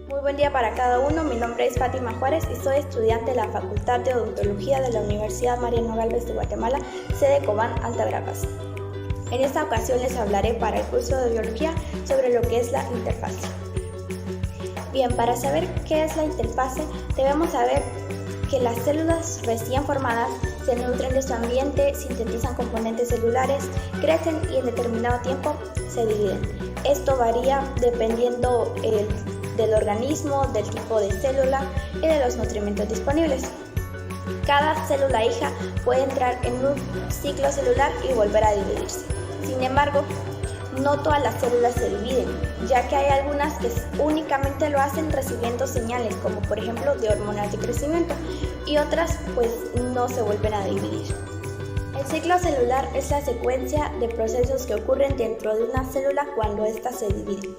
Muy buen día para cada uno, mi nombre es Fátima Juárez y soy estudiante de la Facultad de Odontología de la Universidad Mariano Gálvez de Guatemala, sede Cobán, Alta Verapaz. En esta ocasión les hablaré para el curso de Biología sobre lo que es la interfase. Bien, para saber qué es la interfase, debemos saber que las células recién formadas se nutren de su ambiente, sintetizan componentes celulares, crecen y en determinado tiempo se dividen. Esto varía dependiendo del organismo, del tipo de célula y de los nutrimentos disponibles. Cada célula hija puede entrar en un ciclo celular y volver a dividirse. Sin embargo, no todas las células se dividen, ya que hay algunas que únicamente lo hacen recibiendo señales, como por ejemplo de hormonas de crecimiento, y otras pues no se vuelven a dividir. El ciclo celular es la secuencia de procesos que ocurren dentro de una célula cuando ésta se divide.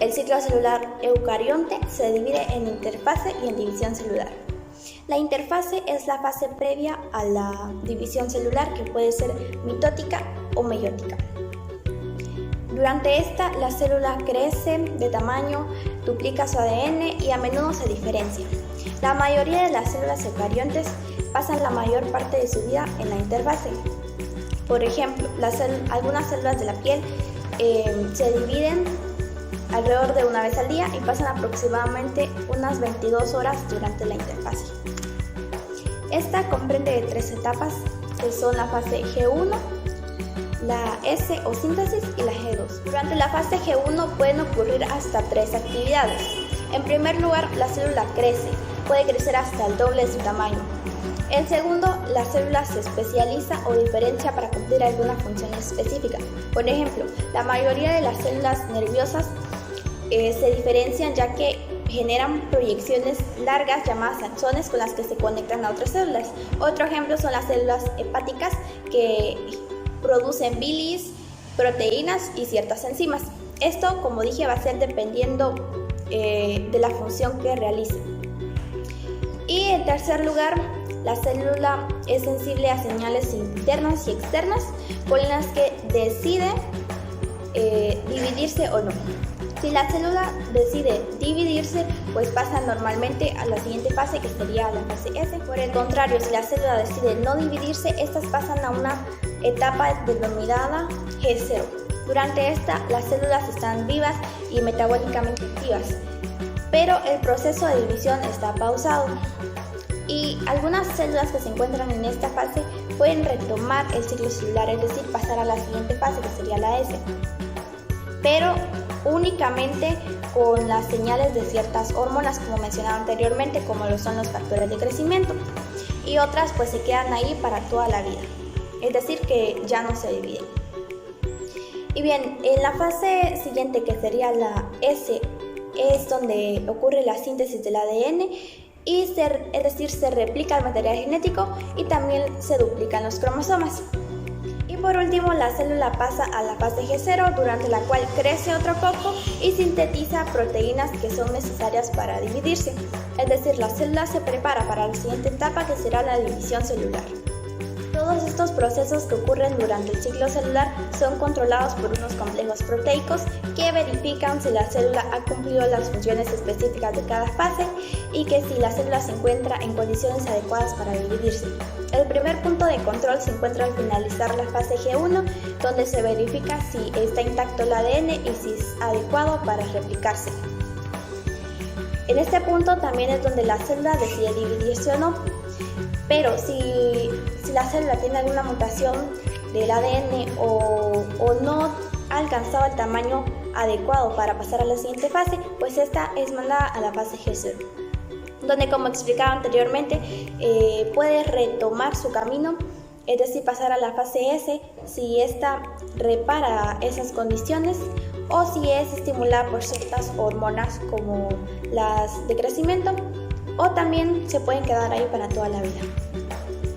El ciclo celular eucarionte se divide en interfase y en división celular. La interfase es la fase previa a la división celular, que puede ser mitótica o meiótica. Durante esta, la célula crece de tamaño, duplica su ADN y a menudo se diferencia. La mayoría de las células eucariontes pasan la mayor parte de su vida en la interfase. Por ejemplo, algunas células de la piel se dividen alrededor de una vez al día y pasan aproximadamente unas 22 horas durante la interfase. Esta comprende de 3 etapas, que son la fase G1, la S o síntesis y la G2. Durante la fase G1 pueden ocurrir hasta 3 actividades. En primer lugar, la célula crece, puede crecer hasta el doble de su tamaño. En segundo, la célula se especializa o diferencia para cumplir alguna función específica. Por ejemplo, la mayoría de las células nerviosas se diferencian ya que generan proyecciones largas llamadas axones con las que se conectan a otras células. Otro ejemplo son las células hepáticas, que producen bilis, proteínas y ciertas enzimas. Esto, como dije, va a ser dependiendo de la función que realice. Y en tercer lugar, la célula es sensible a señales internas y externas con las que decide dividirse o no. Si la célula decide dividirse, pues pasa normalmente a la siguiente fase, que sería la fase S. Por el contrario, si la célula decide no dividirse, estas pasan a una etapa denominada G0. Durante esta, las células están vivas y metabólicamente activas, pero el proceso de división está pausado. Y algunas células que se encuentran en esta fase pueden retomar el ciclo celular, es decir, pasar a la siguiente fase, que sería la S, pero únicamente con las señales de ciertas hormonas, como mencionaba anteriormente, como lo son los factores de crecimiento, y otras pues se quedan ahí para toda la vida, es decir, que ya no se dividen. Y bien, en la fase siguiente, que sería la S, es donde ocurre la síntesis del ADN, y es decir, se replica el material genético y también se duplican los cromosomas. Y por último, la célula pasa a la fase G0, durante la cual crece otro poco y sintetiza proteínas que son necesarias para dividirse. Es decir, la célula se prepara para la siguiente etapa, que será la división celular. Todos estos procesos que ocurren durante el ciclo celular son controlados por unos complejos proteicos que verifican si la célula ha cumplido las funciones específicas de cada fase y que si la célula se encuentra en condiciones adecuadas para dividirse. El primer punto de control se encuentra al finalizar la fase G1, donde se verifica si está intacto el ADN y si es adecuado para replicarse. En este punto también es donde la célula decide dividirse o no. Pero si la célula tiene alguna mutación del ADN o no ha alcanzado el tamaño adecuado para pasar a la siguiente fase, pues esta es mandada a la fase G0, donde, como explicaba anteriormente, puede retomar su camino, es decir, pasar a la fase S si esta repara esas condiciones o si es estimulada por ciertas hormonas como las de crecimiento, o también se pueden quedar ahí para toda la vida.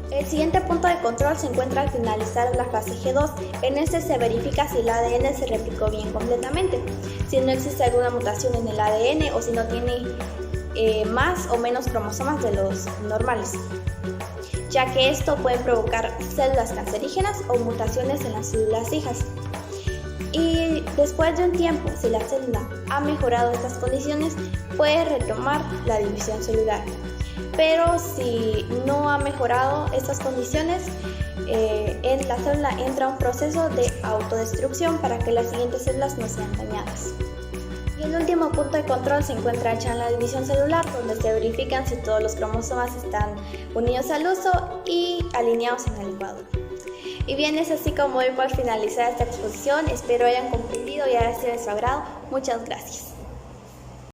El siguiente punto de control se encuentra al finalizar la fase G2. En este se verifica si el ADN se replicó bien completamente, si no existe alguna mutación en el ADN o si no tiene más o menos cromosomas de los normales, ya que esto puede provocar células cancerígenas o mutaciones en las células hijas. Y después de un tiempo, si la célula ha mejorado estas condiciones, puede retomar la división celular. Pero si no ha mejorado estas condiciones, en la célula entra un proceso de autodestrucción para que las siguientes células no sean dañadas. Y el último punto de control se encuentra hecha en la división celular, donde se verifican si todos los cromosomas están unidos al uso y alineados en el ecuador. Y bien, es así como doy por finalizar esta exposición. Espero hayan comprendido y haya sido de su agrado. Muchas gracias.